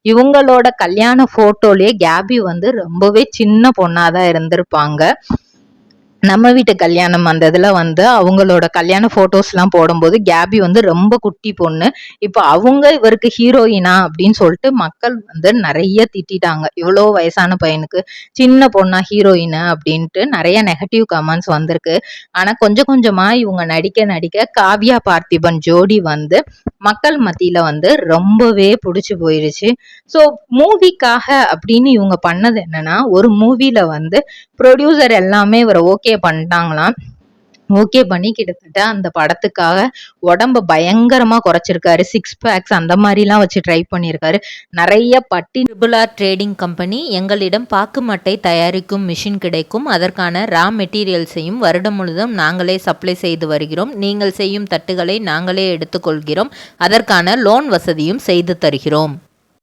இவங்களோட கல்யாண போட்டோலயே கேபி வந்து ரொம்பவே சின்ன பொண்ணாதான் இருந்திருப்பாங்க. நம்ம வீட்டு கல்யாணம் அந்த இதுல வந்து அவங்களோட கல்யாண போட்டோஸ் எல்லாம் போடும்போது கேபி வந்து ரொம்ப குட்டி பொண்ணு. இப்ப அவங்க இவருக்கு ஹீரோயினா அப்படின்னு சொல்லிட்டு மக்கள் வந்து நிறைய திட்டிட்டாங்க. இவ்வளோ வயசான பையனுக்கு சின்ன பொண்ணா ஹீரோயினா அப்படின்ட்டு நிறைய நெகட்டிவ் கமெண்ட்ஸ் வந்திருக்கு. ஆனா கொஞ்சம் கொஞ்சமா இவங்க நடிக்க நடிக்க காவ்யா பார்த்திபன் ஜோடி வந்து மக்கள் மத்தியில வந்து ரொம்பவே பிடிச்சு போயிருச்சு. ஸோ மூவிக்காக அப்படின்னு இவங்க பண்ணது என்னன்னா, ஒரு மூவில வந்து ப்ரொடியூசர் எல்லாமே இவரை ஓகே பண்ணிட்டாங்களாம். ஓகே பண்ணி கிட்டத்தட்ட அந்த படத்துக்காக உடம்ப பயங்கரமா குறைச்சிருக்காரு. 6 பேக்ஸ் அந்த மாதிரிலாம் வச்சு ட்ரை பண்ணியிருக்காரு. நிறைய பட்டி ட்ரிபிள் ஆர் ட்ரேடிங் கம்பெனி எங்களிடம் பாக்கு மட்டை தயாரிக்கும் மிஷின் கிடைக்கும். அதற்கான ரா மெட்டீரியல்ஸையும் வருடம் முழுதும் நாங்களே சப்ளை செய்து வருகிறோம். நீங்கள் செய்யும் தட்டுகளை நாங்களே எடுத்துக்கொள்கிறோம். அதற்கான லோன் வசதியும் செய்து தருகிறோம்.